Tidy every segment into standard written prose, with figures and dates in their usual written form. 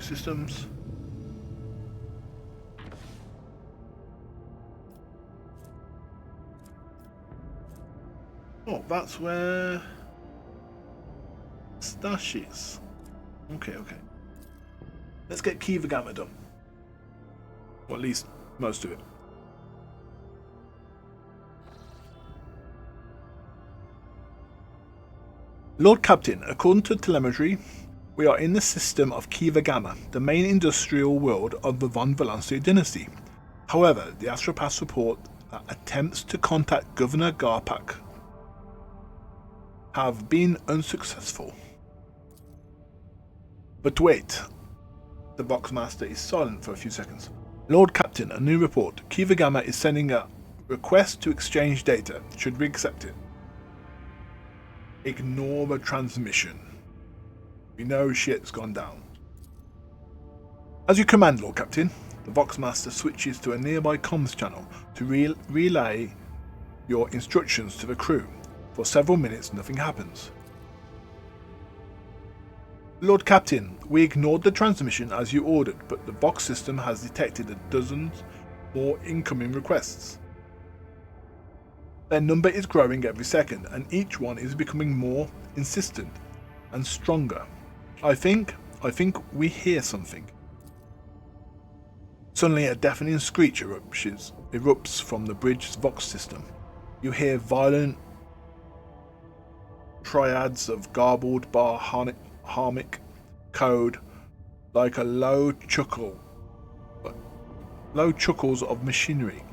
systems. Oh, that's where Stash is. Okay. Let's get Kiva Gamma done. Or at least most of it. Lord Captain, according to telemetry, we are in the system of Kiva Gamma, the main industrial world of the von Valancius dynasty. However, the astropaths report that attempts to contact Governor Garpak have been unsuccessful. But wait, the Boxmaster is silent for a few seconds. Lord Captain, a new report. Kiva Gamma is sending a request to exchange data. Should we accept it? Ignore the transmission. We know shit's gone down. As you command, Lord Captain. The Voxmaster switches to a nearby comms channel to relay your instructions to the crew. For several minutes, nothing happens. Lord Captain, we ignored the transmission as you ordered, but the Vox system has detected a dozen more incoming requests. Their number is growing every second, and each one is becoming more insistent and stronger. I think we hear something. Suddenly a deafening screech erupts from the bridge's Vox system. You hear violent triads of garbled Bahamic code, like a low chuckles of machinery.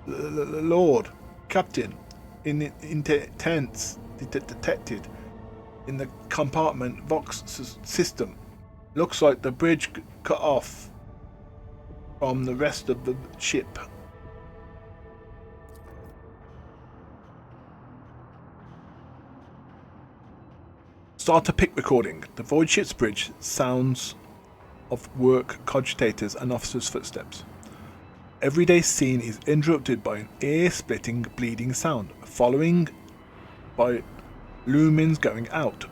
Lord Captain, intense detected in the compartment Vox system. Looks like the bridge cut off from the rest of the ship. Start a pick recording. The void ship's bridge sounds of work cogitators and officers' footsteps. Everyday scene is interrupted by an ear-splitting bleeding sound, following by lumens going out.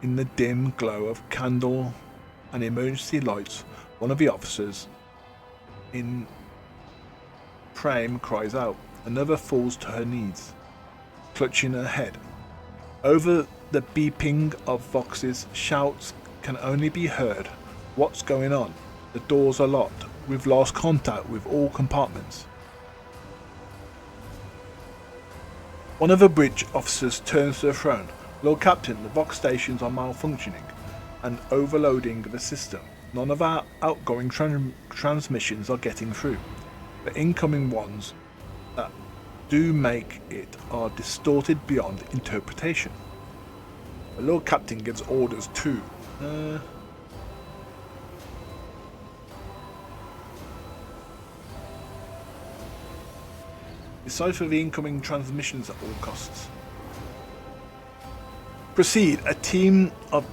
In the dim glow of candle and emergency lights, one of the officers in frame cries out. Another falls to her knees, clutching her head. Over the beeping of Vox's shouts can only be heard. What's going on? The doors are locked. We've lost contact with all compartments. One of the bridge officers turns to the throne. Lord Captain, the Vox stations are malfunctioning and overloading the system. None of our outgoing transmissions are getting through. The incoming ones that do make it are distorted beyond interpretation. The Lord Captain gives orders to decipher the incoming transmissions at all costs. Proceed. A team of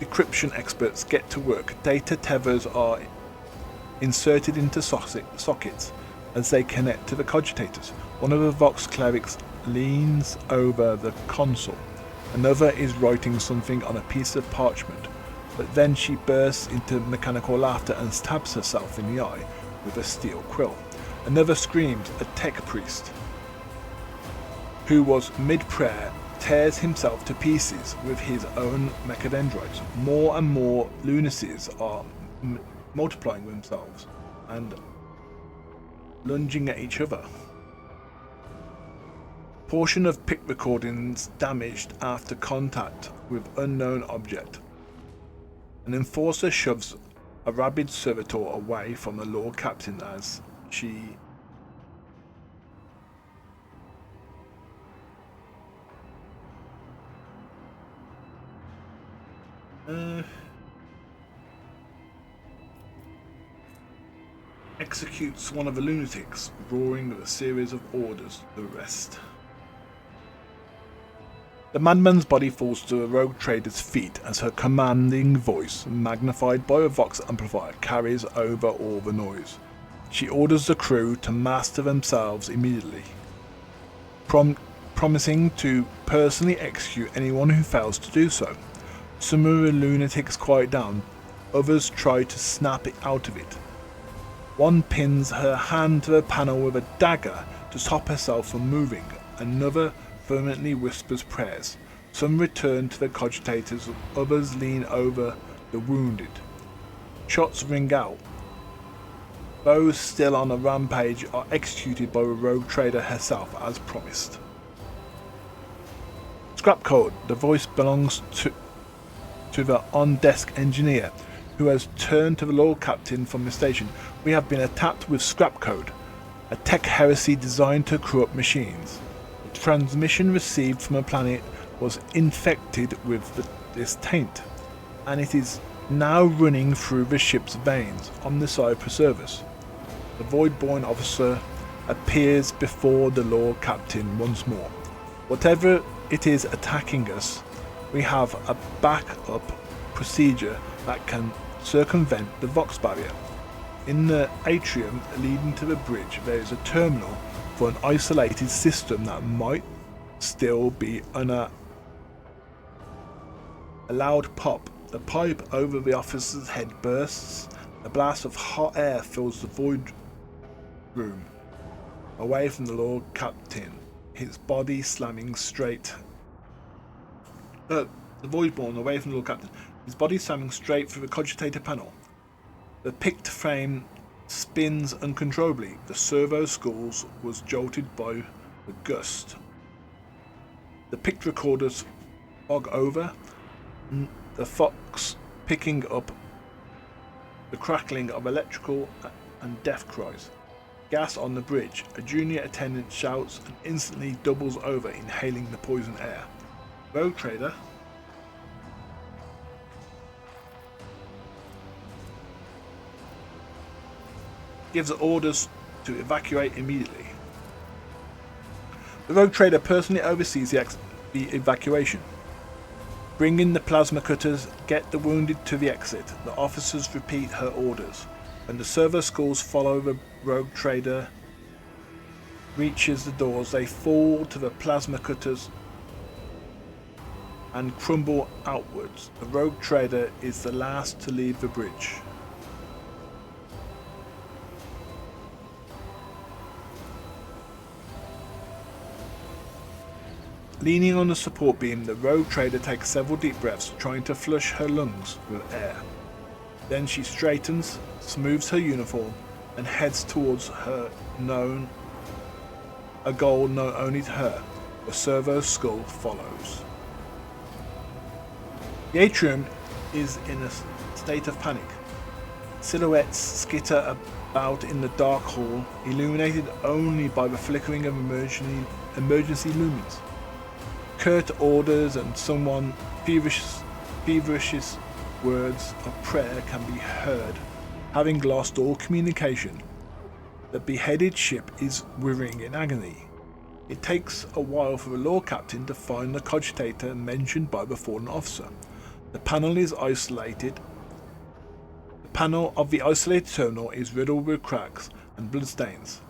decryption experts get to work. Data tethers are inserted into sockets as they connect to the cogitators. One of the Vox clerics leans over the console. Another is writing something on a piece of parchment, but then she bursts into mechanical laughter and stabs herself in the eye with a steel quill. Another screams. A tech priest, who was mid-prayer, tears himself to pieces with his own mechadendrites. More and more lunacies are multiplying themselves and lunging at each other. Portion of pick recordings damaged after contact with unknown object. An enforcer shoves a rabid servitor away from the Lord Captain as she executes one of the lunatics, roaring with a series of orders to the rest. The madman's body falls to the rogue trader's feet as her commanding voice, magnified by a Vox amplifier, carries over all the noise. She orders the crew to master themselves immediately, promising to personally execute anyone who fails to do so. Some of the lunatics quiet down Others try to snap it out of it. One pins her hand to the panel with a dagger to stop herself from moving. Another fervently whispers prayers. Some return to the cogitators, others lean over the wounded. Shots ring out. Those still on a rampage are executed by the rogue trader herself as promised. Scrap code. The voice belongs to the on-desk engineer, who has turned to the Lord Captain from the station. We have been attacked with scrap code, a tech heresy designed to corrupt machines. The transmission received from a planet was infected with this taint, and it is now running through the ship's veins on the side preservers. The Voidborn officer appears before the Lord Captain once more. Whatever it is attacking us, we have a backup procedure that can circumvent the Vox barrier. In the atrium leading to the bridge, there is a terminal for an isolated system that might still be a loud pop. The pipe over the officer's head bursts. A blast of hot air fills the void room, away from the Lord Captain, his body slamming straight. The Voidborn away from the Lord Captain, his body slamming straight through the cogitator panel. The picked frame spins uncontrollably. The servo schools was jolted by the gust. The picked recorders fog over. The Fox picking up the crackling of electrical and death cries. Gas on the bridge. A junior attendant shouts and instantly doubles over, inhaling the poison air. Rogue trader gives orders to evacuate immediately. The rogue trader personally oversees the evacuation. Bring in the plasma cutters, get the wounded to the exit. The officers repeat her orders. When the servo schools follow the rogue trader reaches the doors, they fall to the plasma cutters and crumble outwards. The rogue trader is the last to leave the bridge. Leaning on the support beam, the rogue trader takes several deep breaths, trying to flush her lungs with air. Then she straightens, smooths her uniform, and heads towards a goal known only to her. The servo skull follows. The atrium is in a state of panic. Silhouettes skitter about in the dark hall, illuminated only by the flickering of emergency lumens. Curt orders and someone feverish words of prayer can be heard. Having lost all communication, the beheaded ship is writhing in agony. It takes a while for the Lord Captain to find the cogitator mentioned by the fallen officer. The panel is isolated. The panel of the isolated terminal is riddled with cracks and bloodstains,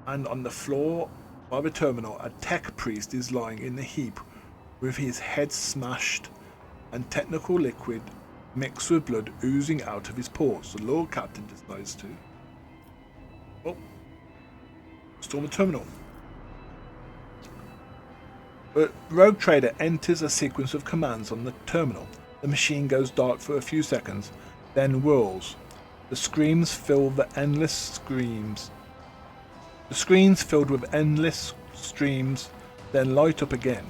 and on the floor by the terminal, a tech priest is lying in a heap with his head smashed and technical liquid mixed with blood oozing out of his pores. The Lord Captain decides to storm the terminal. The rogue trader enters a sequence of commands on the terminal. The machine goes dark for a few seconds, then whirls. The screens filled with endless streams, then light up again.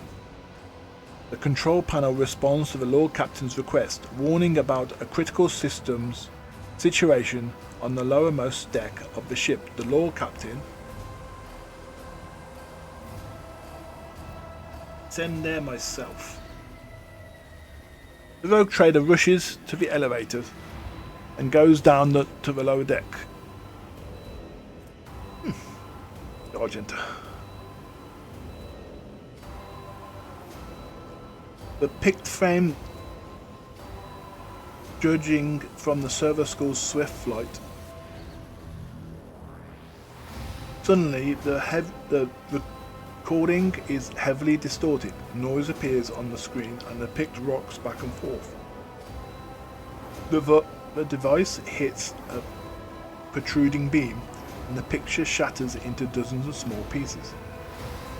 The control panel responds to the Lord Captain's request, warning about a critical systems situation on the lowermost deck of the ship. The Lord Captain send there myself. The rogue trader rushes to the elevator and goes down to the lower deck. Sergeant. The picked frame, judging from the servo school's swift flight. Suddenly, the recording is heavily distorted. Noise appears on the screen and the picked rocks back and forth. The device hits a protruding beam, and the picture shatters into dozens of small pieces.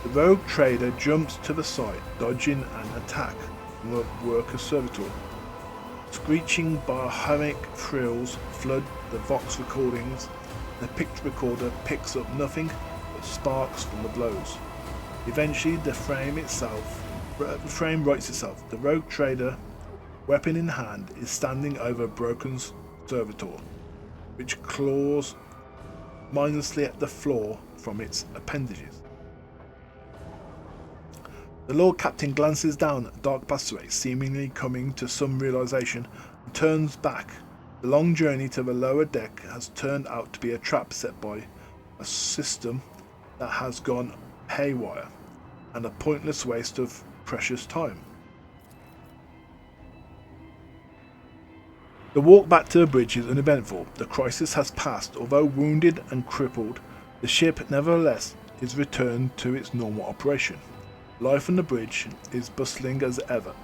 The rogue trader jumps to the side, dodging an attack from a worker servitor. Screeching biohamic thrills flood the Vox recordings. The picture recorder picks up nothing but sparks from the blows. Eventually, the frame rights itself. The rogue trader, weapon in hand, is standing over a broken servitor, which claws mindlessly at the floor from its appendages. The Lord Captain glances down a dark passageway, seemingly coming to some realization, and turns back. The long journey to the lower deck has turned out to be a trap set by a system that has gone haywire, and a pointless waste of precious time. The walk back to the bridge is uneventful. The crisis has passed. Although wounded and crippled, the ship nevertheless is returned to its normal operation. Life on the bridge is bustling as ever,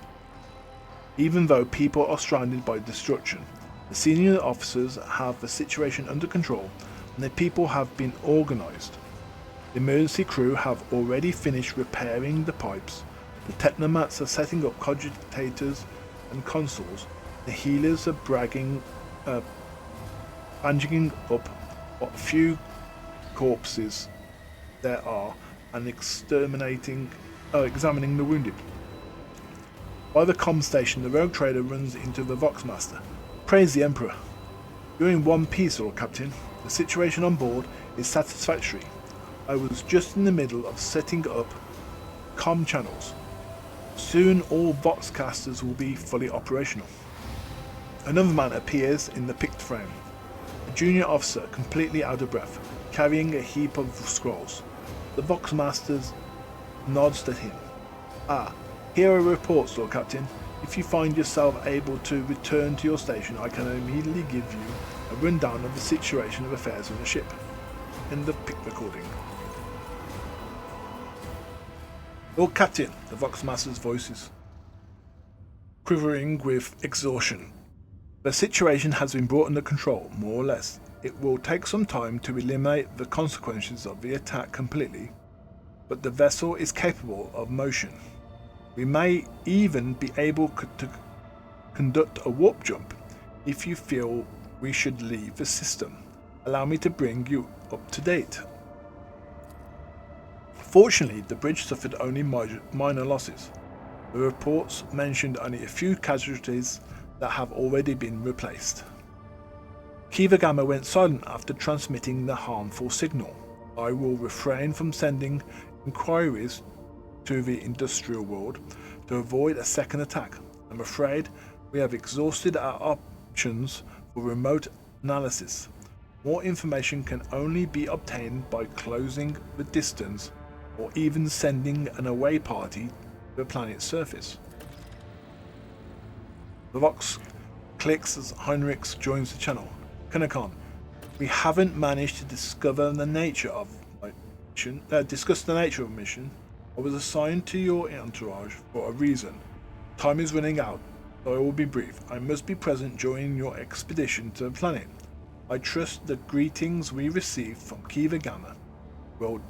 even though people are stranded by destruction. The senior officers have the situation under control, and the people have been organized. The emergency crew have already finished repairing the pipes. The technomats are setting up cogitators and consoles. The healers are bandaging up what few corpses there are and examining the wounded. By the comm station, the rogue trader runs into the Voxmaster. Praise the Emperor. You're in one piece, Lord Captain. The situation on board is satisfactory. I was just in the middle of setting up comm channels. Soon all Voxcasters will be fully operational. Another man appears in the picked frame. A junior officer, completely out of breath, carrying a heap of scrolls. The Voxmaster nods at him. Ah, here are reports, Lord Captain. If you find yourself able to return to your station, I can immediately give you a rundown of the situation of affairs on the ship. End of pick recording. Lord Captain, the Voxmaster's voice is quivering with exhaustion. The situation has been brought under control, more or less. It will take some time to eliminate the consequences of the attack completely, but the vessel is capable of motion. We may even be able to conduct a warp jump if you feel we should leave the system. Allow me to bring you up to date. Fortunately, the bridge suffered only minor losses. The reports mentioned only a few casualties that have already been replaced. Kiva Gamma went silent after transmitting the harmful signal. I will refrain from sending inquiries to the industrial world to avoid a second attack. I'm afraid we have exhausted our options for remote analysis. More information can only be obtained by closing the distance or even sending an away party to the planet's surface. The Vox clicks as Heinrichs joins the channel. Kinokon, we haven't managed to discover the nature of my mission. Discuss the nature of the mission. I was assigned to your entourage for a reason. Time is running out, so I will be brief. I must be present during your expedition to the planet. I trust the greetings we received from Kiva Gamma will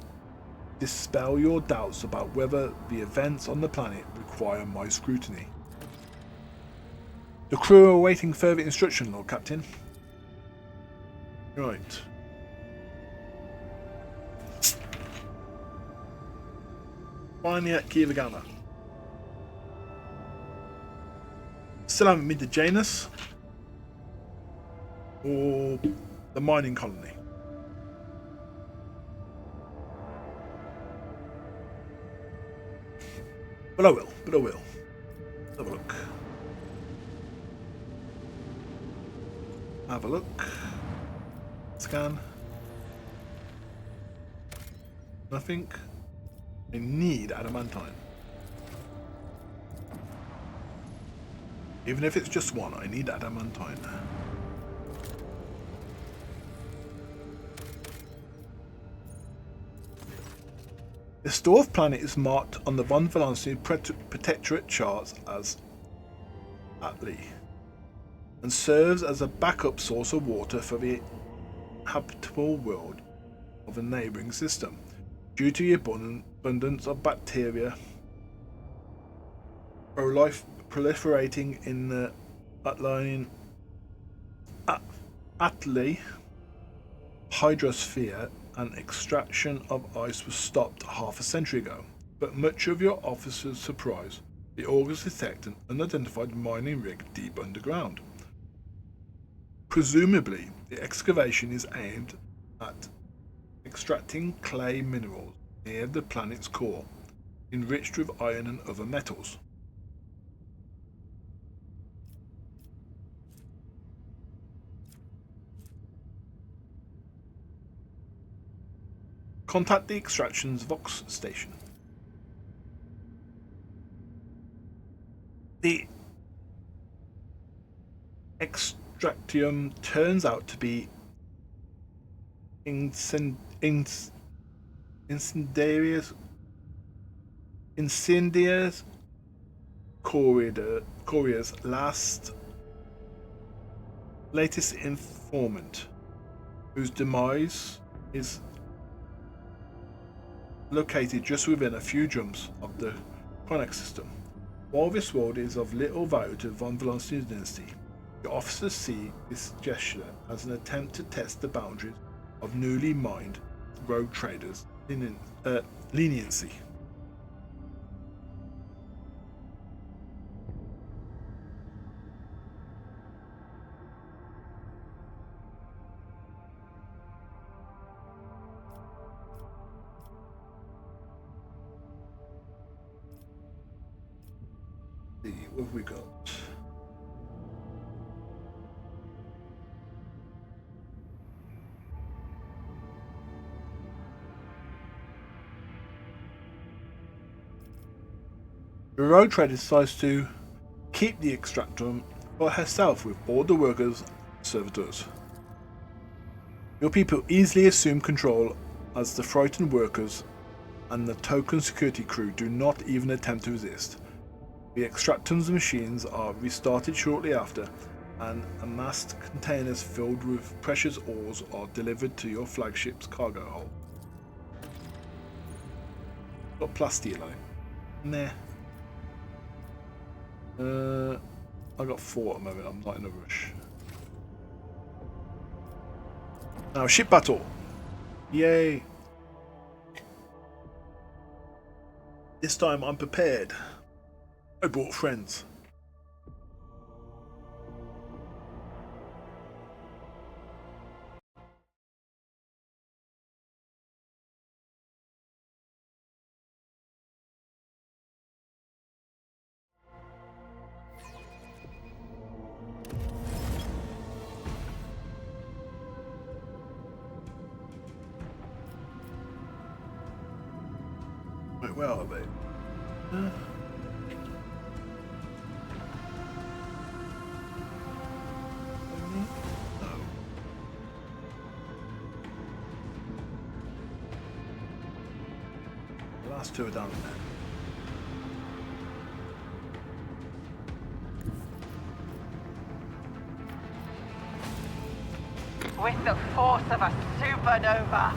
dispel your doubts about whether the events on the planet require my scrutiny. The crew are awaiting further instruction, Lord Captain. Right. Finally at Kiva Gamma. Still haven't been to Janus or the mining colony. But I will. Let's have a look. Have a look. Scan. Nothing. I need adamantine. Even if it's just one, I need adamantine. The Storth planet is marked on the von Valancius Protectorate charts as Atli. and serves as a backup source of water for the habitable world of a neighbouring system. Due to the abundance of bacteria proliferating in the Atli hydrosphere, an extraction of ice was stopped half a century ago. But much of your officer's surprise, the August detect an unidentified mining rig deep underground. Presumably, the excavation is aimed at extracting clay minerals near the planet's core, enriched with iron and other metals. Contact the extraction's Vox station. The extractium turns out to be incendiaries Courier's latest informant, whose demise is located just within a few jumps of the Kinokon system. While this world is of little value to von Valancius dynasty, the officers see this gesture as an attempt to test the boundaries of newly mined rogue traders' leniency. What have we got? The road trader decides to keep the extractum for herself with all the workers and servitors. Your people easily assume control as the frightened workers and the token security crew do not even attempt to resist. The extractum's machines are restarted shortly after, and amassed containers filled with precious ores are delivered to your flagship's cargo hold. Got plastilo? Nah. I got 4 at the moment, I'm not in a rush. Now, ship battle! Yay! This time I'm prepared. I brought friends. Wait, where are they? Last 2 are down there. With the force of a supernova.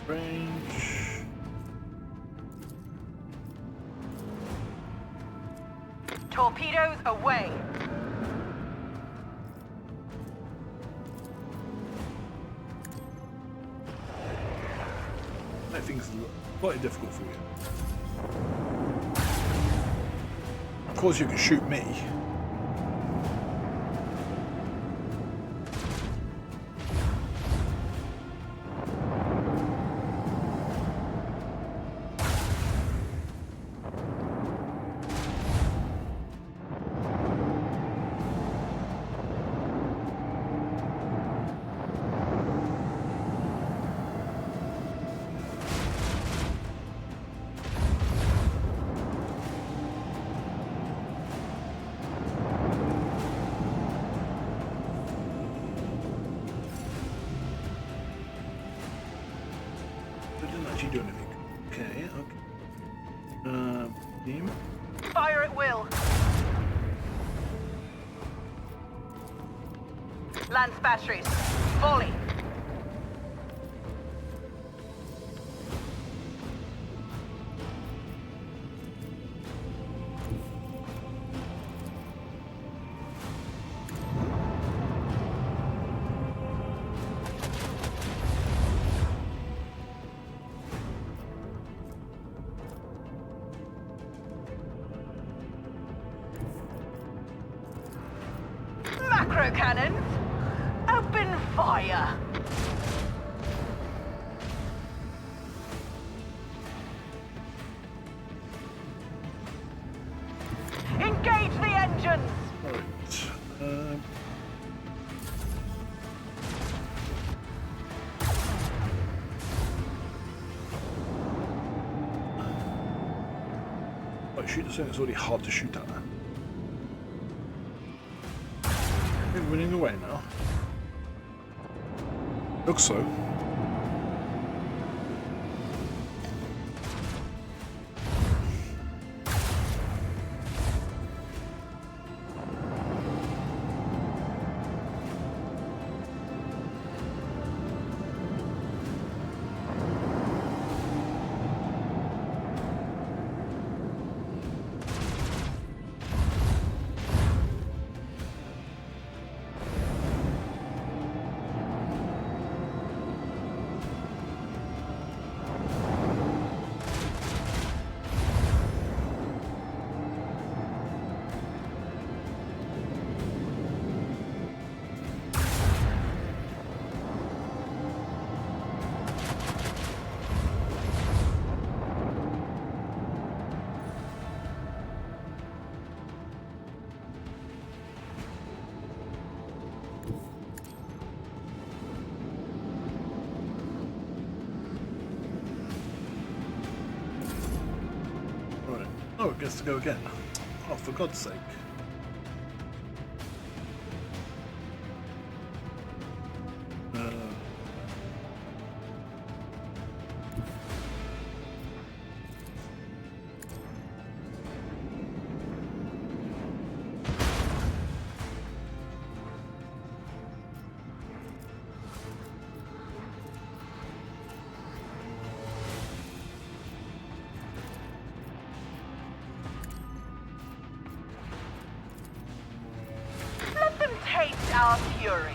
Range. Torpedoes away. That thing's slightly difficult for you. Of course, you can shoot me. actually do anything. Okay, okay. Team. Fire at will. Lance batteries. Volley. Macro cannons. Open fire. Engage the engines. Alright. Shoot the thing that's already hard to shoot at now. They're running away now. Looks so. Oh, it gets to go again. Oh, for God's sake. Let them taste our fury.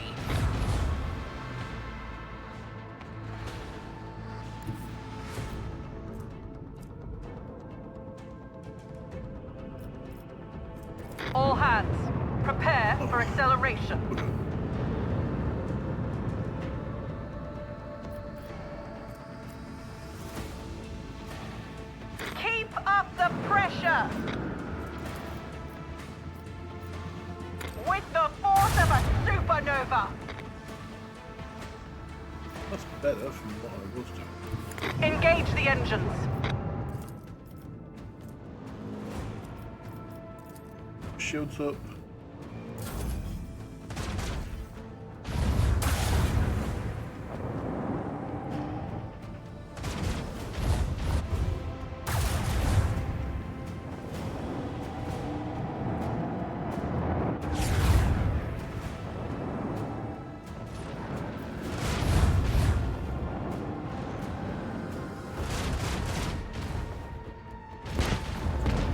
All hands, prepare for acceleration. Keep up the pressure. With the force of a supernova. That's better from what I was doing. Engage the engines. Shields up.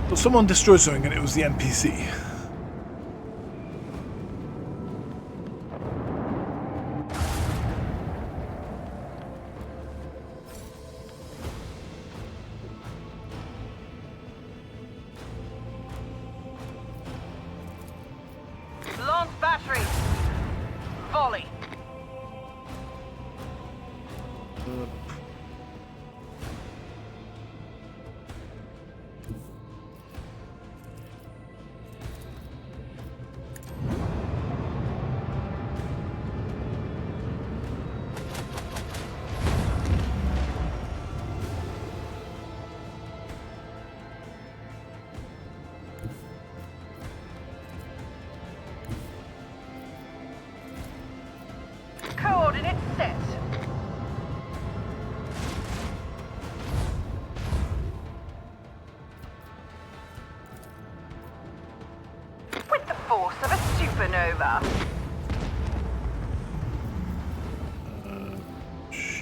But someone destroyed something and it was the NPC. Launch batteries. Volley.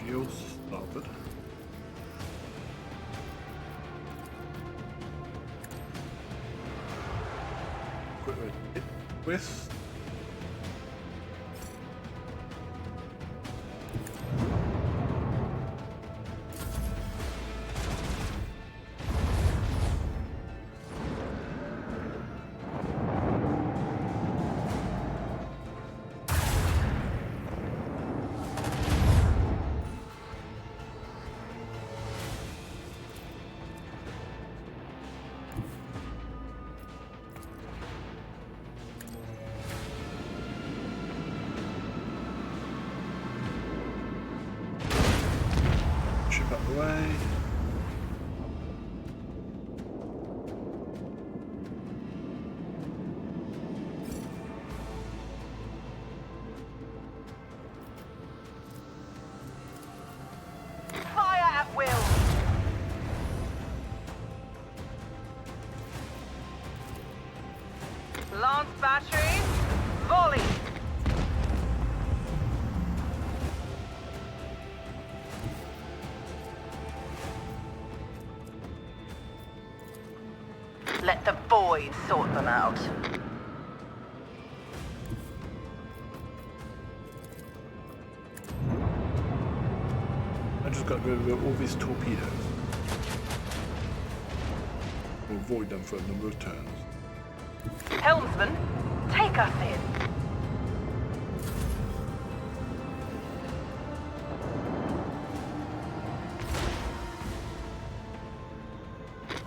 Heels starboard. Quick twist. Ship out the way. Fire at will. Lance batteries, volley. Let the void sort them out. I just got rid of all these torpedoes. We'll avoid them for a number of turns. Helmsman, take us in.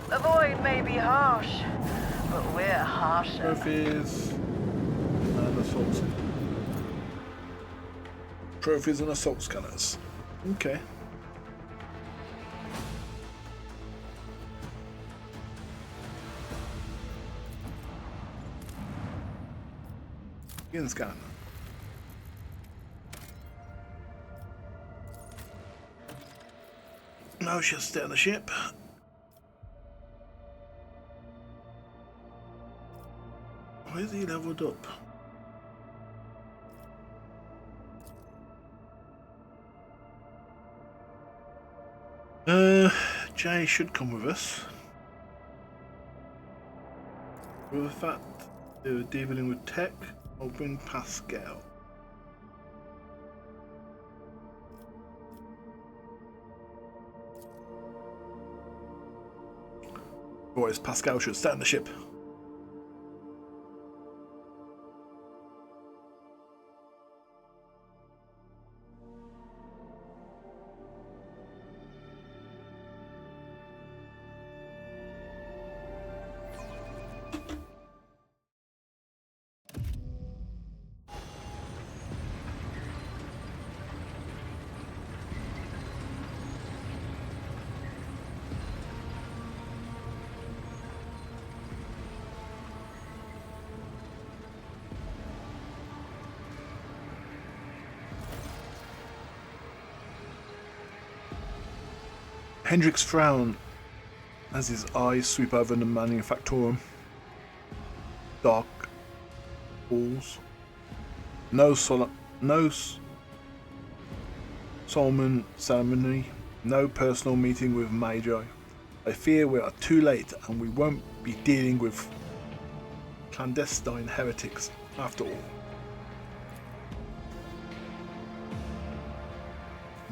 The void may be harsh, but we're harsher. Trophies and assault. Trophies and assault scanners. Okay. Begin scan. Now she'll stay on the ship. Why is he leveled up? Jay should come with us. With the fact they were dealing with tech, I'll bring Pascal. Boys, Pascal should stay on the ship. Hendricks frown as his eyes sweep over the Manufactorum. Dark halls. No Solomon ceremony. No personal meeting with Magi. I fear we are too late and we won't be dealing with clandestine heretics after all.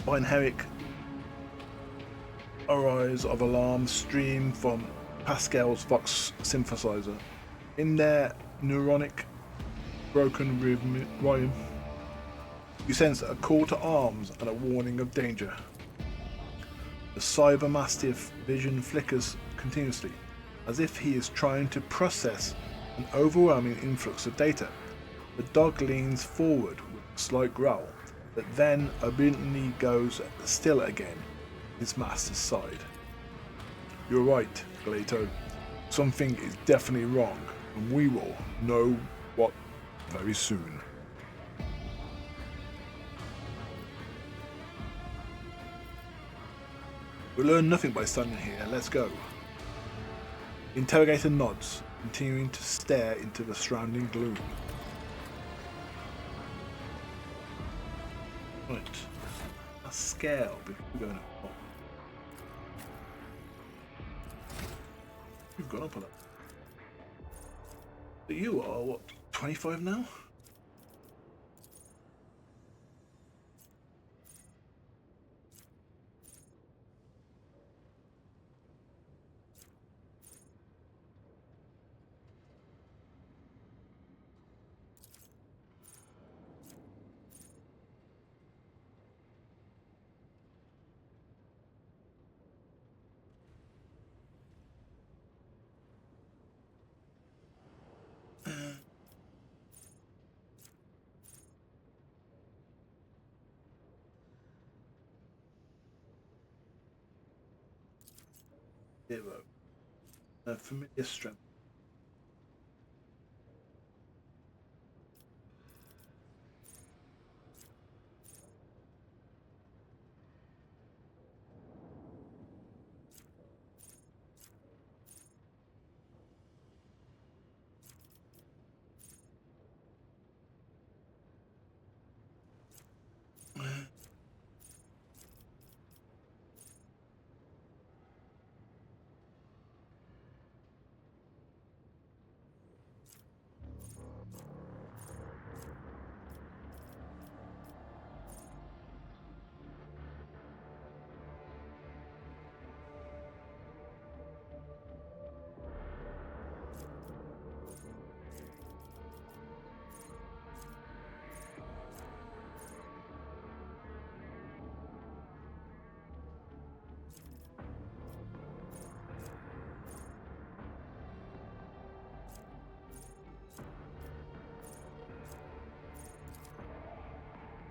Binheric arrows of alarm stream from Pascal's Vox synthesizer. In their neuronic broken rhyme, you sense a call to arms and a warning of danger. The cyber mastiff vision flickers continuously, as if he is trying to process an overwhelming influx of data. The dog leans forward with a slight growl, but then obediently goes still again, his master's side. You're right, Gleito. Something is definitely wrong, and we will know what very soon. We'll learn nothing by standing here. Let's go. The interrogator nods, continuing to stare into the surrounding gloom. Right. a scale before we go up. We've gone up a lot. But you are what, 25 now? Zero. Familiar strength.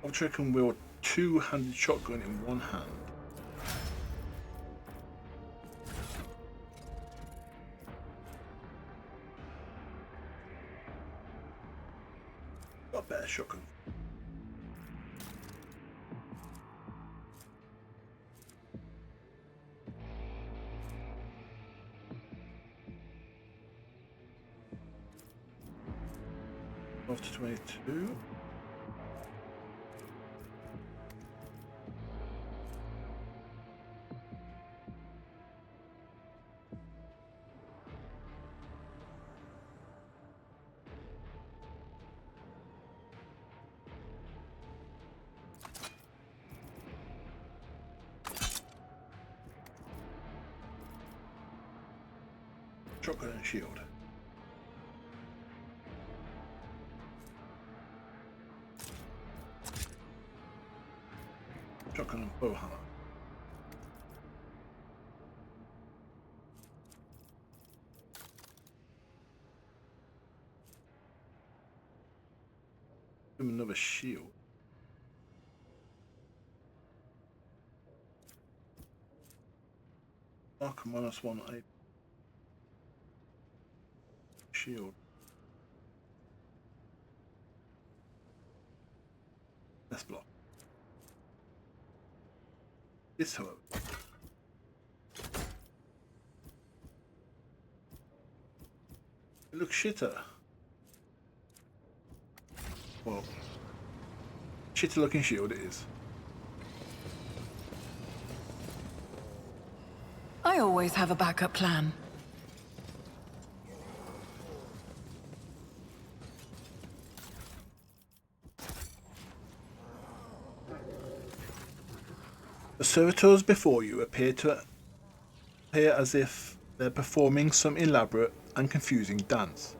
I reckon we'll two-handed shotgun in one hand. Got a better shotgun. Off to 22. Shotgun and shield. Shotgun and bow hammer. Give him another shield. Mark -1 shield. Let's block. This however. It looks shitter. Well, shitter looking shield it is. I always have a backup plan. The servitors before you appear as if they're performing some elaborate and confusing dance.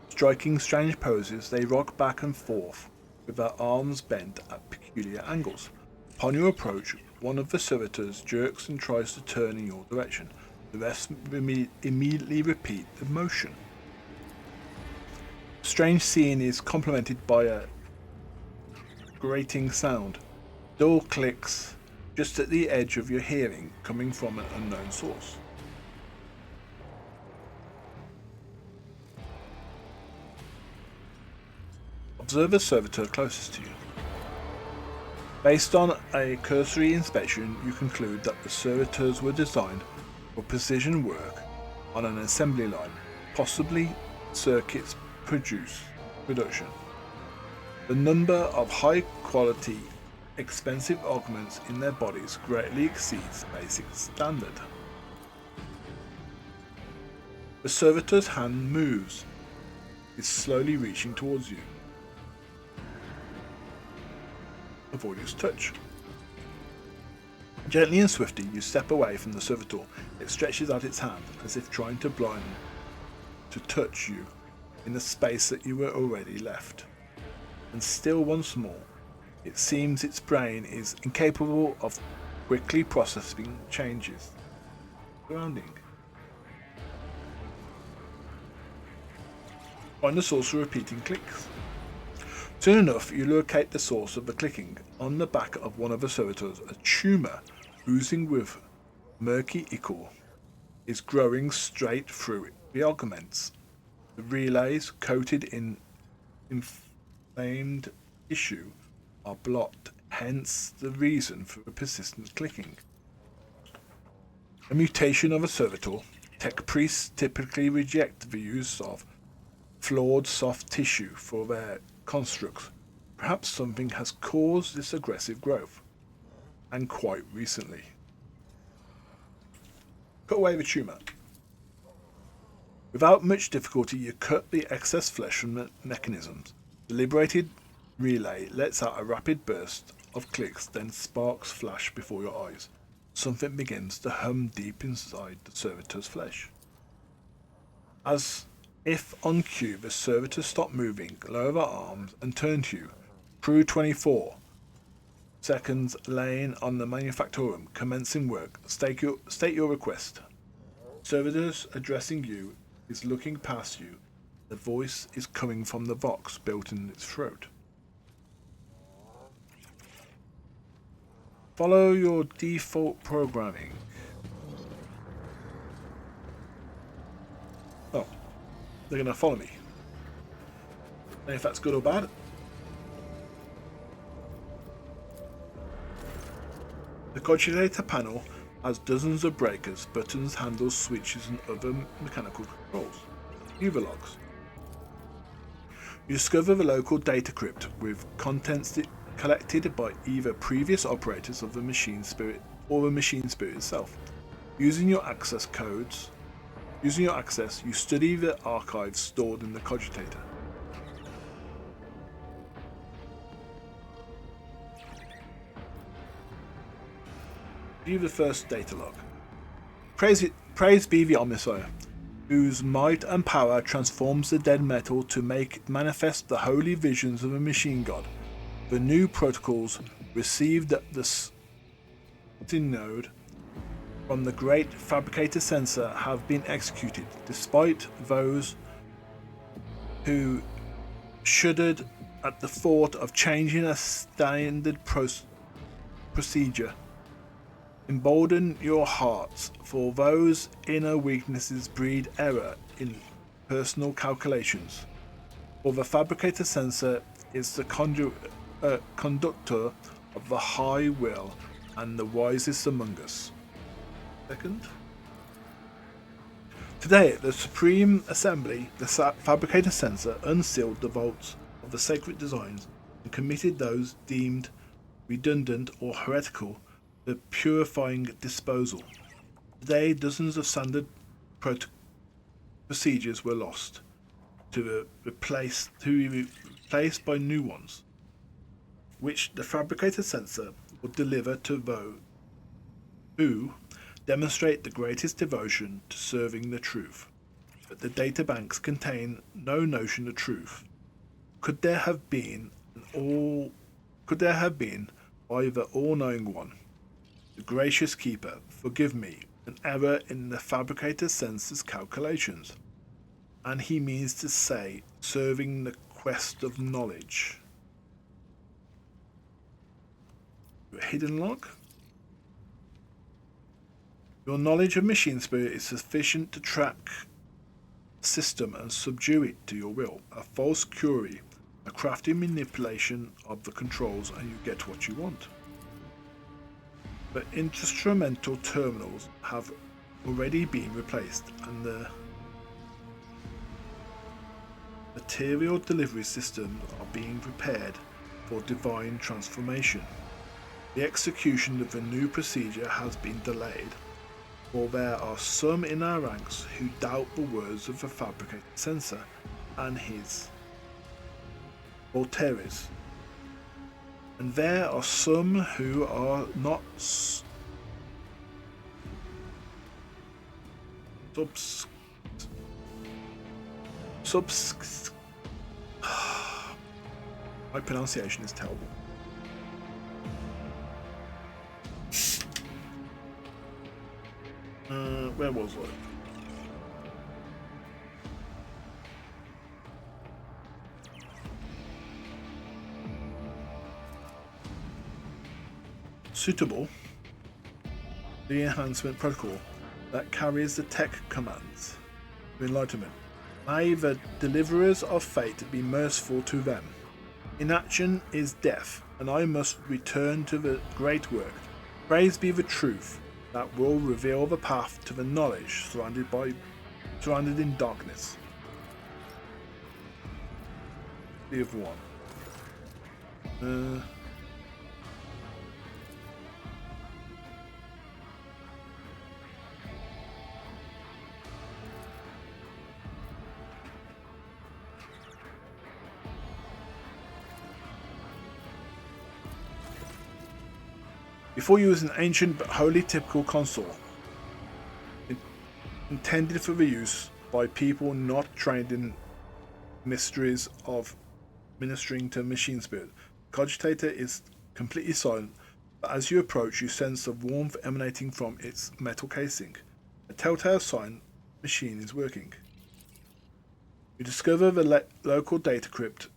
Striking strange poses, they rock back and forth with their arms bent at peculiar angles. Upon your approach, one of the servitors jerks and tries to turn in your direction. The rest immediately repeat the motion. The strange scene is complemented by a grating sound. Door clicks just at the edge of your hearing, coming from an unknown source. Observe the servitor closest to you. Based on a cursory inspection, you conclude that the servitors were designed for precision work on an assembly line, possibly circuits production. The number of high-quality expensive augments in their bodies greatly exceeds basic standard. The servitor's hand moves, is slowly reaching towards you. Avoid his touch. Gently and swiftly you step away from the servitor. It stretches out its hand as if trying to blind to touch you in the space that you were already left. And still once more, it seems its brain is incapable of quickly processing changes surrounding. Find the source of repeating clicks. Soon enough, you locate the source of the clicking. On the back of one of the servitors, a tumour oozing with murky ichor is growing straight through the augments. The relays, coated in inflamed tissue, are blocked, hence the reason for the persistent clicking. A mutation of a servitor. Tech priests typically reject the use of flawed soft tissue for their constructs. Perhaps something has caused this aggressive growth, and quite recently. Cut away the tumour. Without much difficulty, you cut the excess flesh from the mechanisms. The liberated relay lets out a rapid burst of clicks, then sparks flash before your eyes. Something begins to hum deep inside the servitor's flesh. As if on cue, the servitor stopped moving, lower their arms, and turned to you. Crew 24 seconds laying on the Ministorum, commencing work. State your request. Servitors addressing you is looking past you. The voice is coming from the vox built in its throat. Follow your default programming. Oh, they're going to follow me. And if that's good or bad. The cogitator panel has dozens of breakers, buttons, handles, switches, and other mechanical controls. User logs. You discover the local data crypt with contents collected by either previous operators of the machine spirit or the machine spirit itself. Using your access, you study the archives stored in the cogitator. View the first data log. Praise be the Omnissiah, whose might and power transforms the dead metal to make manifest the holy visions of a machine god. The new protocols received at the synod from the great fabricator sensor have been executed, despite those who shuddered at the thought of changing a standard procedure. Embolden your hearts, for those inner weaknesses breed error in personal calculations. For the fabricator sensor is the conductor of the high will and the wisest among us. Second. Today, at the Supreme Assembly, the fabricator sensor unsealed the vaults of the sacred designs and committed those deemed redundant or heretical to purifying disposal. Today, dozens of standard procedures were lost to be replaced by new ones, which the fabricator sensor will deliver to those who demonstrate the greatest devotion to serving the truth. But the databanks contain no notion of truth. Could there have been by the all-knowing one, the gracious keeper, forgive me, an error in the fabricator sensor's calculations? And he means to say, serving the quest of knowledge. Your hidden log? Your knowledge of machine spirit is sufficient to track the system and subdue it to your will. A false query, a crafty manipulation of the controls, and you get what you want. The instrumental terminals have already been replaced, and the material delivery systems are being prepared for divine transformation. The execution of the new procedure has been delayed, for there are some in our ranks who doubt the words of the fabricated censor and his Voltaires, and there are some who are not my pronunciation is terrible. Where was I? Suitable, the enhancement protocol that carries the tech commands to enlightenment. May the deliverers of fate be merciful to them. Inaction is death, and I must return to the great work. Praise be the truth that will reveal the path to the knowledge surrounded in darkness. The other one. Before you was an ancient but wholly typical console, intended for the use by people not trained in mysteries of ministering to machine spirit. The cogitator is completely silent, but as you approach, you sense the warmth emanating from its metal casing. A telltale sign the machine is working. You discover the local data crypt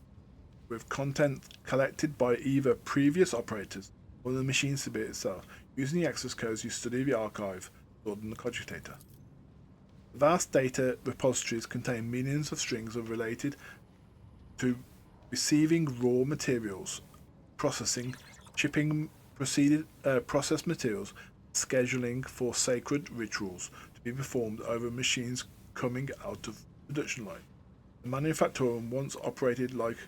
with content collected by either previous operators or the machine spirit itself. Using the access codes, you study the archive stored in the cogitator. The vast data repositories contain millions of strings of related to receiving raw materials, processing, shipping processed materials, scheduling for sacred rituals to be performed over machines coming out of the production line. The Ministorum once operated like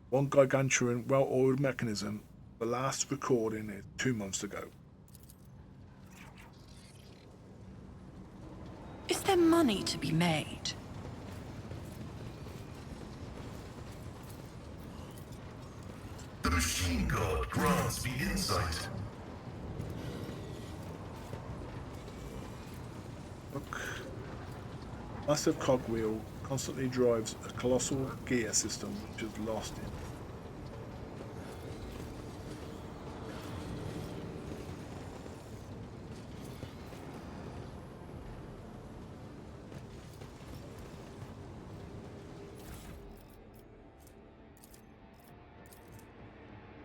one gargantuan, well-oiled mechanism. The last recording is 2 months ago. Is there money to be made? The machine god grants me insight. Look. Massive cogwheel constantly drives a colossal gear system which is lost in.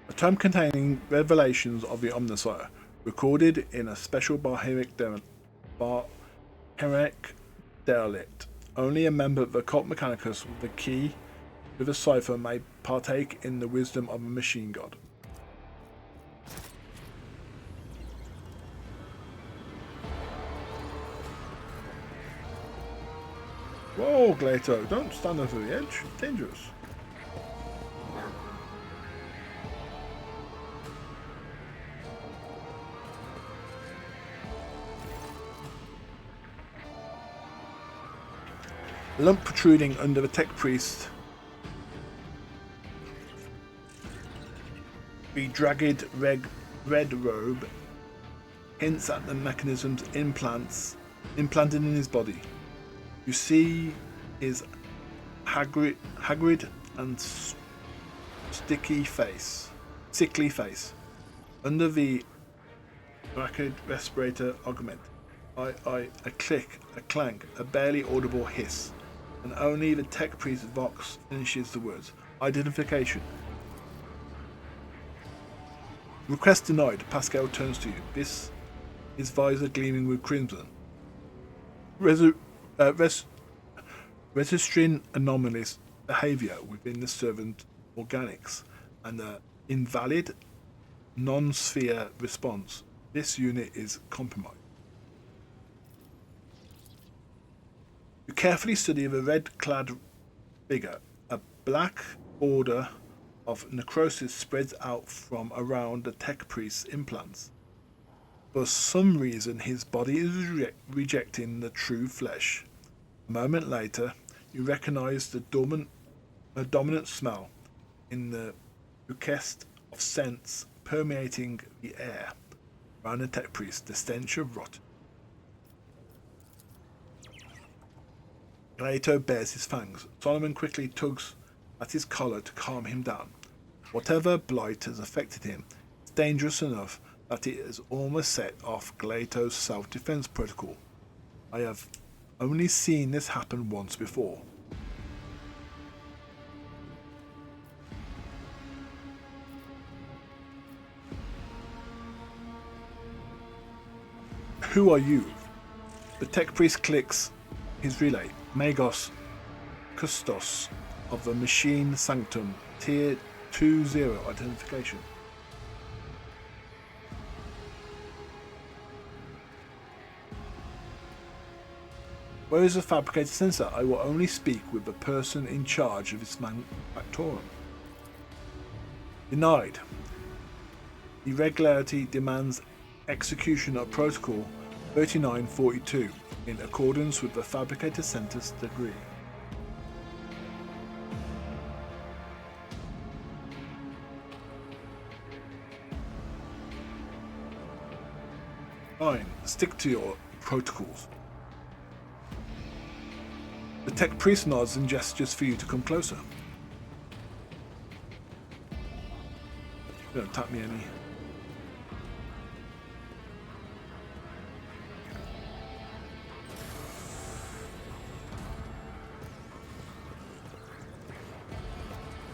A tome containing revelations of the Omnissiah, recorded in a special Barheric derelict. Only a member of the Cult Mechanicus with the key to the cipher may partake in the wisdom of a machine god. Whoa, Glato, don't stand over the edge. It's dangerous. A lump protruding under the tech priest. The dragged red robe hints at the mechanism's implanted in his body. You see his haggard and sickly face. Under the bracket respirator augment. A click, a clank, a barely audible hiss, and only the tech priest Vox finishes the words. Identification. Request denied. Pascal turns to you. His visor gleaming with crimson. Registering anomalous behavior within the servant organics and an invalid non-sphere response. This unit is compromised. You carefully study the red-clad figure, a black border of necrosis spreads out from around the tech priest's implants. For some reason, his body is rejecting the true flesh. A moment later, you recognize the dominant smell in the bouquet of scents permeating the air around the tech priest, the stench of rot. Glato bares his fangs. Solomon quickly tugs at his collar to calm him down. Whatever blight has affected him is dangerous enough that it has almost set off Glato's self-defense protocol. I have only seen this happen once before. Who are you? The tech priest clicks his relay. Magos Custos of the Machine Sanctum, Tier 20 identification. Where is the fabricated sensor? I will only speak with the person in charge of its Ministorum. Denied. Irregularity demands execution of Protocol 3942 in accordance with the fabricated sensor's degree. Fine, stick to your protocols. The tech priest nods and gestures for you to come closer. Don't tap me any.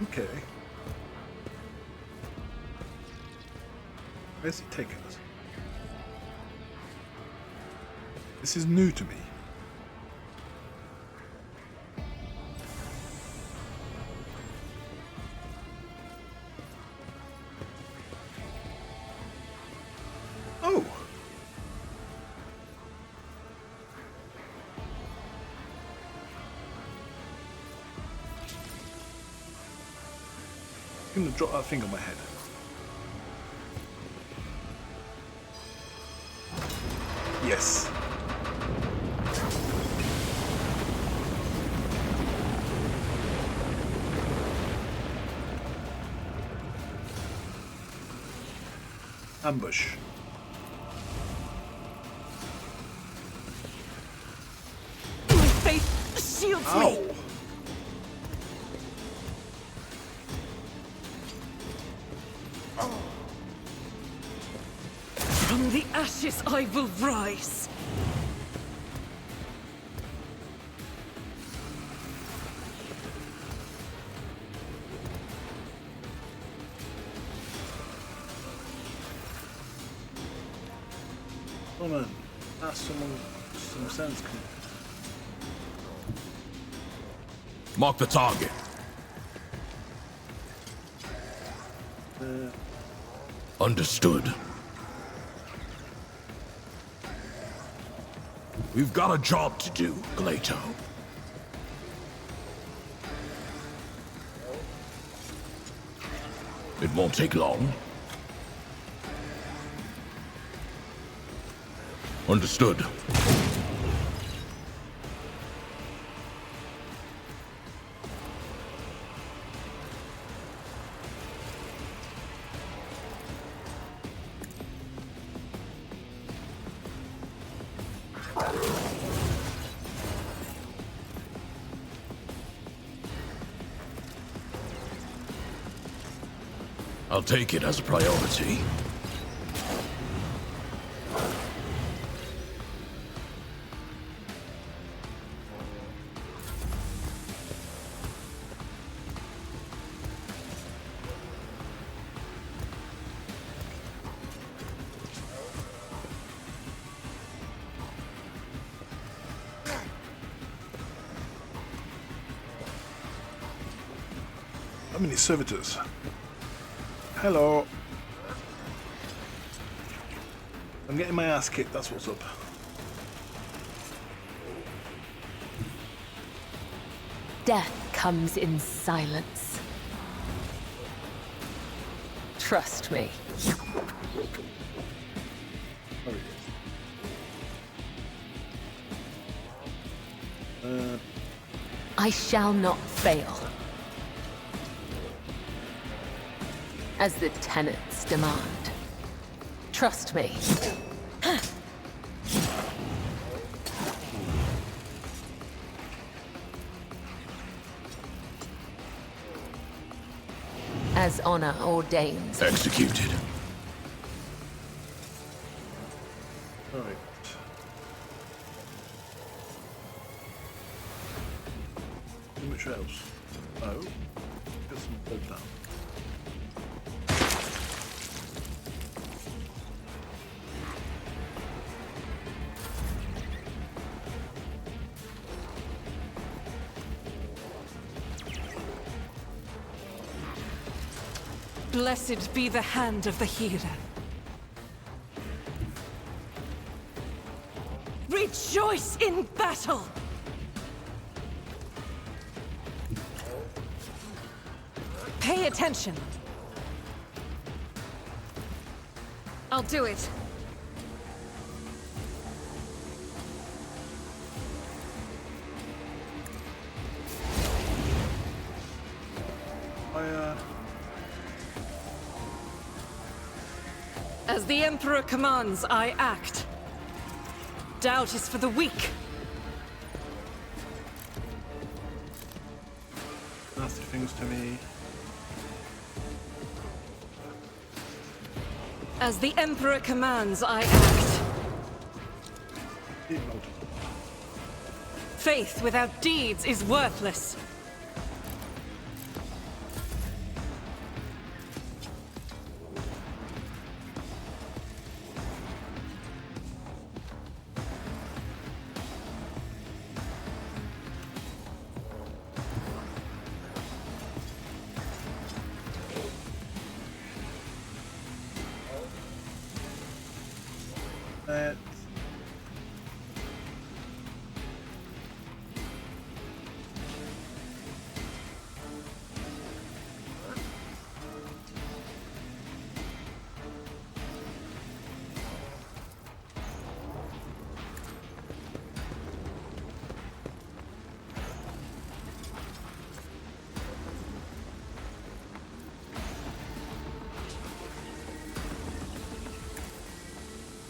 Okay. Where's it taking us? This is new to me. Oh! I'm gonna drop that thing on my head. Yes. Ambush. My faith shields Ow. me. From the ashes I will rise. Come on, that's some sense. Mark the target. Understood. We've got a job to do, Glato. It won't take long. Understood. I'll take it as a priority. How many servitors? Hello. I'm getting my ass kicked, that's what's up. Death comes in silence. Trust me. Oh, it is. I shall not fail. As the tenets demand. Trust me. As honor ordains. Executed. Alright. Too much else. Oh. Get some blood down. Blessed be the hand of the healer. Rejoice in battle! Pay attention. I'll do it. As the Emperor commands, I act. Doubt is for the weak. Nasty things to me. As the Emperor commands, I act. Deep mode. Faith without deeds is worthless. Let's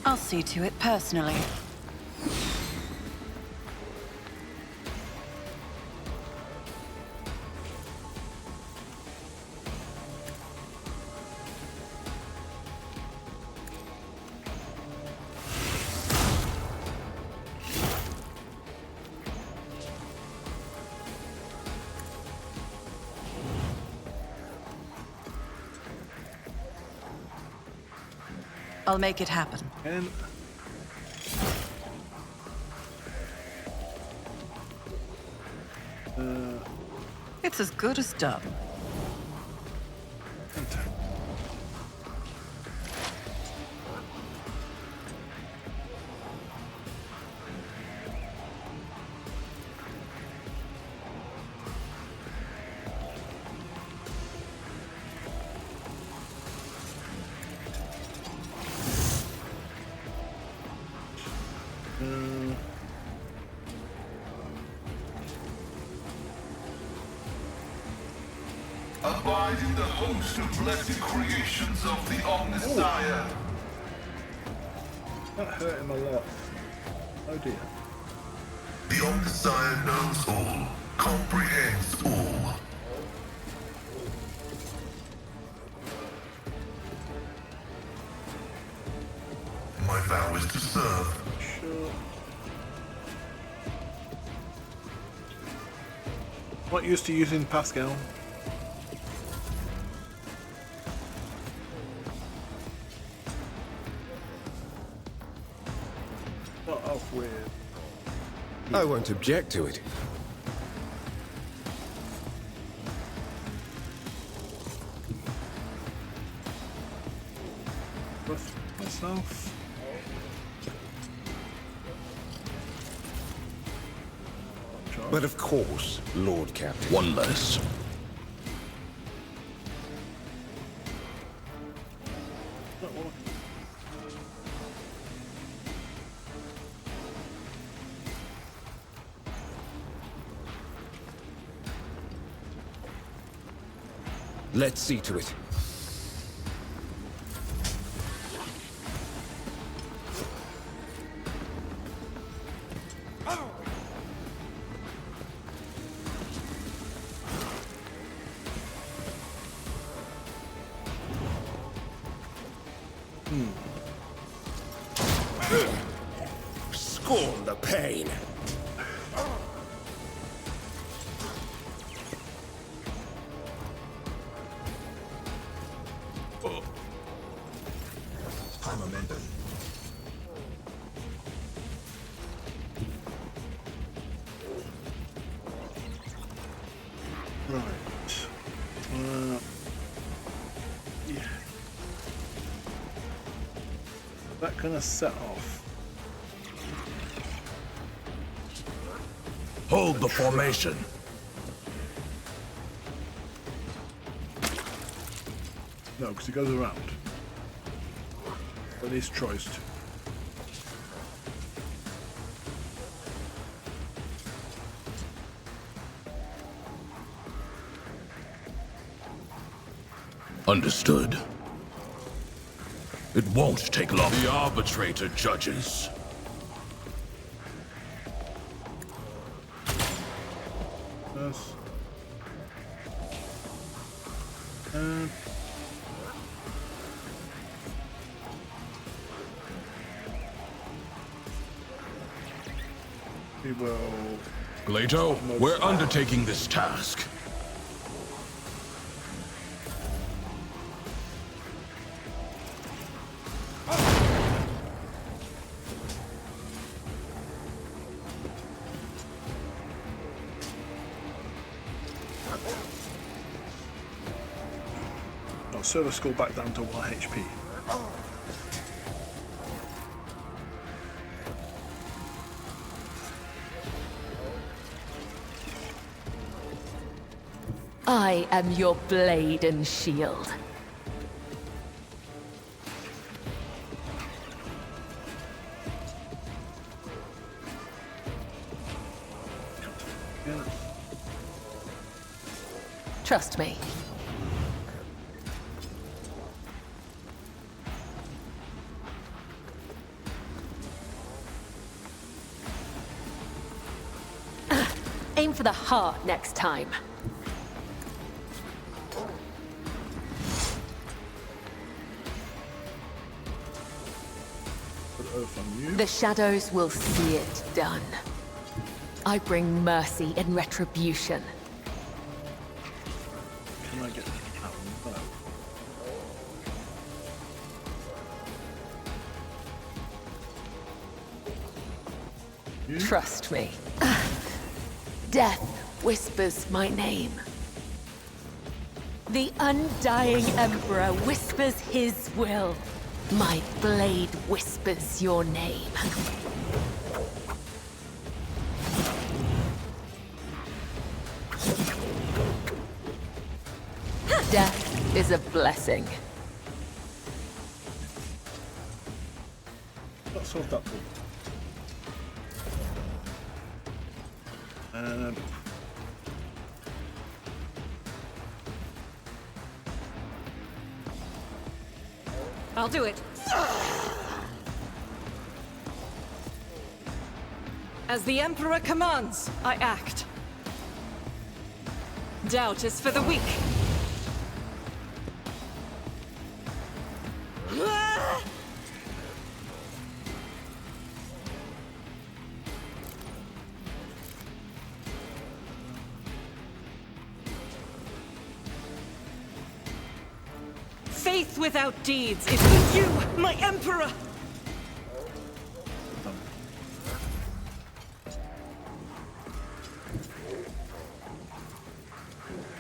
I'll see to it personally. I'll make it happen. and It's as good as done. enter. Abide in the host of blessed creations of the Omnissiah. That hurt him a lot. Oh dear. The Omnissiah knows all, comprehends all. My vow is to serve. Sure. Not used to using Pascal. Start off with I won't object to it. buff myself. But of course, Lord Captain. One less. Let's see to it. Scorn the pain. I'm amended. Right. Yeah. That gonna set off. Hold the formation. No, because he goes around. But he's choiced. Understood. It won't take long. The arbitrator judges. Yes. We will. Glato, we're undertaking this task. Oh, server score back down to 1 HP. I am your blade and shield. Yeah. Trust me. Aim for the heart next time. Put Earth on you. The shadows will see it done. I bring mercy and retribution. Can I get out? No. You? Trust me. Death whispers my name. The undying Emperor whispers his will. My blade whispers your name. Death is a blessing. Let's solve that problem. I'll do it. As the Emperor commands, I act. Doubt is for the weak. Faith without deeds is for you, my Emperor!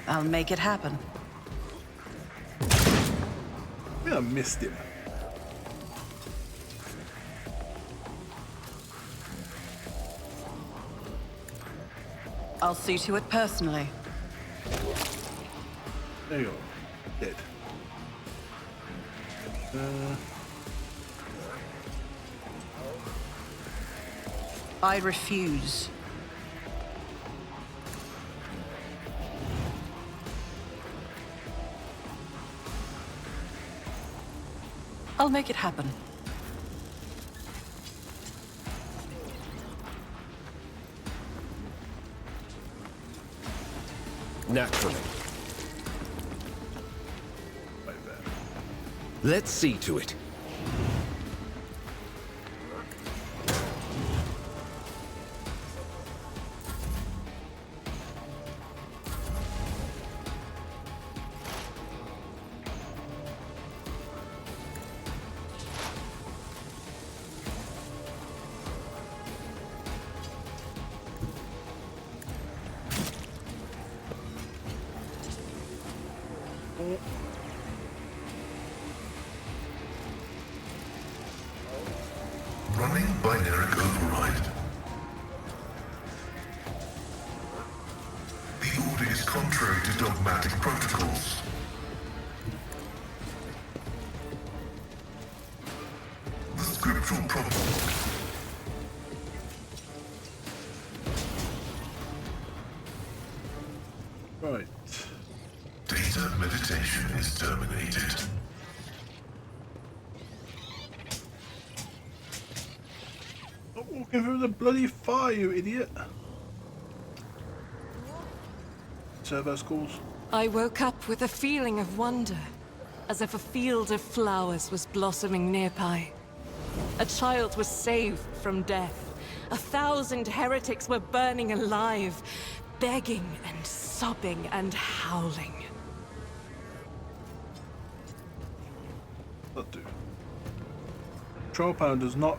I'll make it happen. I missed him. I'll see to it personally. There you go. Dead. I refuse. I'll make it happen. Naturally. Right there. Let's see to it. Running binary override. The order is contrary to dogmatic protocols. The scriptural problem. Right. Data meditation is terminated. Stop walking through the bloody fire, you idiot. Servo schools. I woke up with a feeling of wonder, as if a field of flowers was blossoming nearby. A child was saved from death. 1,000 heretics were burning alive, begging and sobbing and howling. That'll do. Control panel does not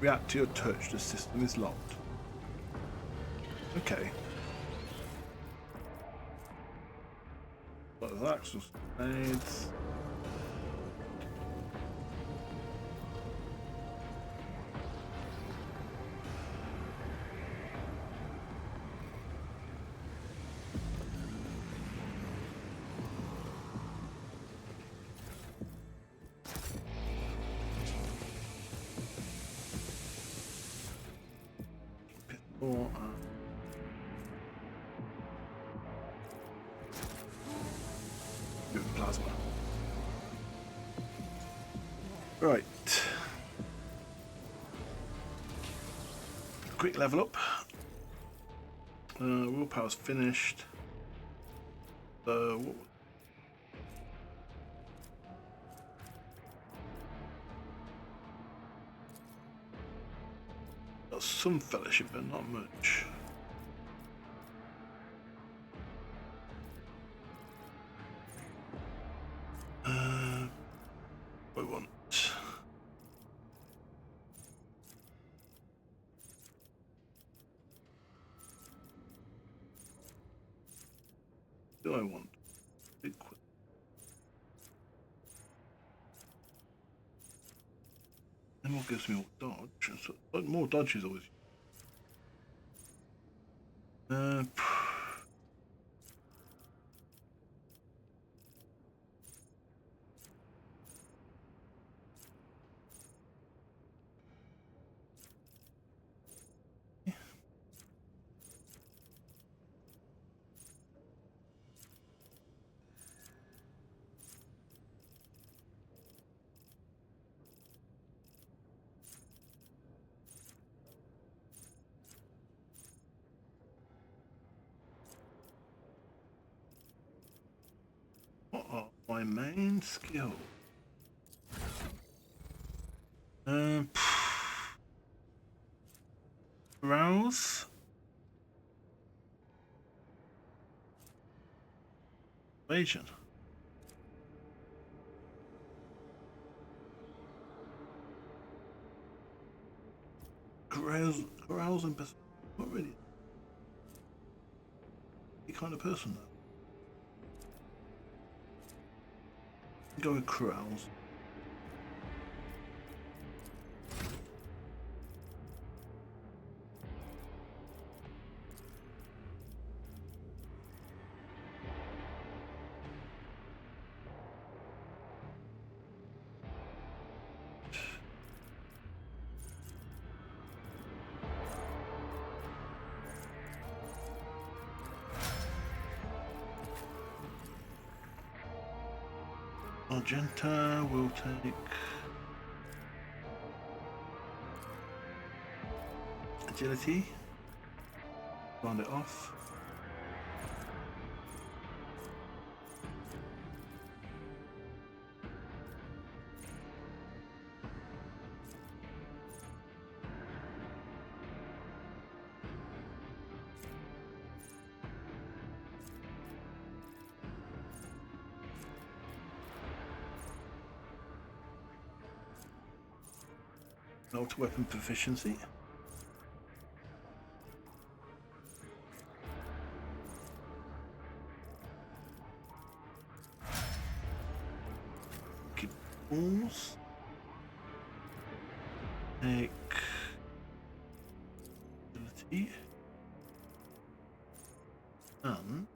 react to your touch. The system is locked. Okay. But the access aids. Or, plasma. Right. Quick level up. Willpower's finished. So got some fellowship, but not much. What do I want? Do I want? Big quick. And what gives me more dodge? So, but more dodge is always. What are my main skills? Rouse. Evasion. Carouse and not really. The kind of person though. Go with carouse. Argenta will take agility. Round it off. Auto weapon proficiency. Keep balls. Take ability. And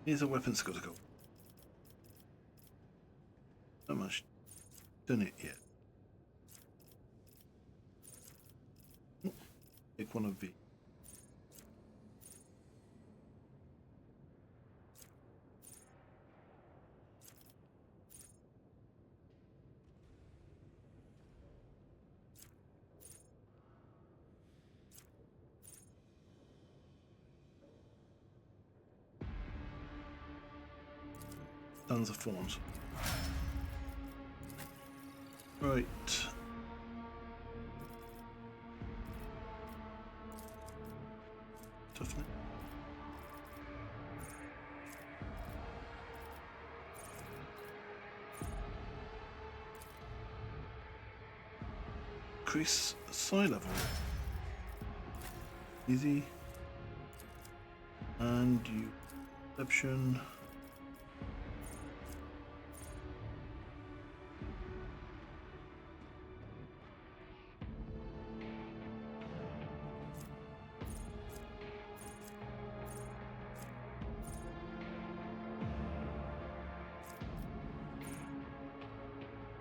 here's a weapon skill to go. Not much done it yet. Take one of these. Tons of forms. Right. Toughness. Increase psi level. Easy. And you perception.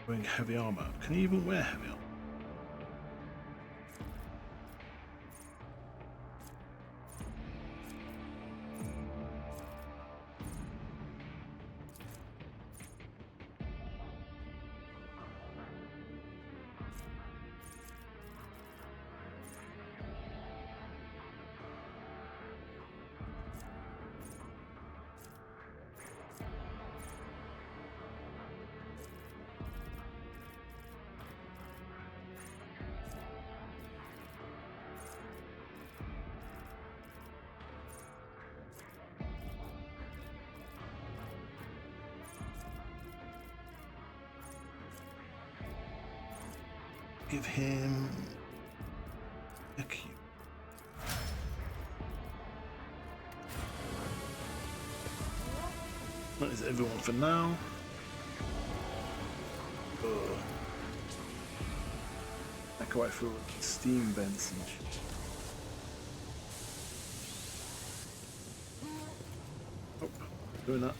Wearing heavy armor. Can you even wear heavy armor? Give him a cube. That is everyone for now. Back away through steam vents and shit. Oh, doing that.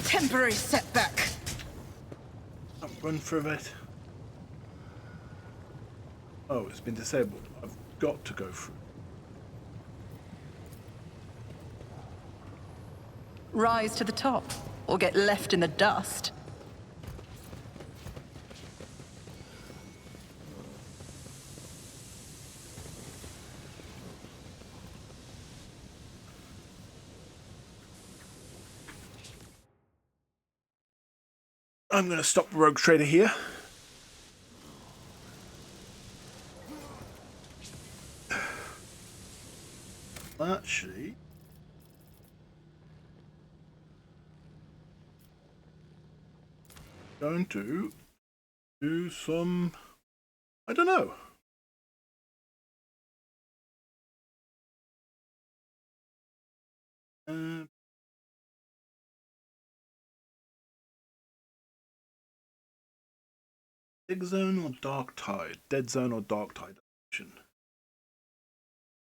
Temporary setback. I'll run for a bit. Oh, it's been disabled. I've got to go through. Rise to the top, or get left in the dust. I'm going to stop the Rogue Trader here. Actually, going to do some I don't know. Big Zone or Dark Tide? Dead Zone or Dark Tide?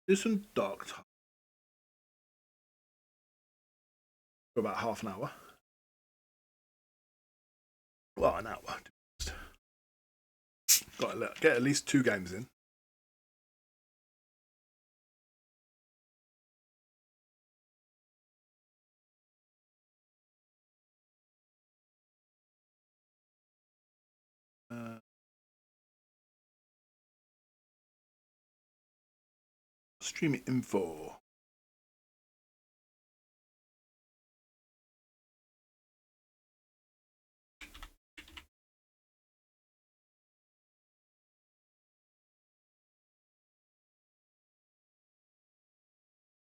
Do some Dark Tide for about half an hour. Well, an hour. Got to get at least 2 games in. Streaming info.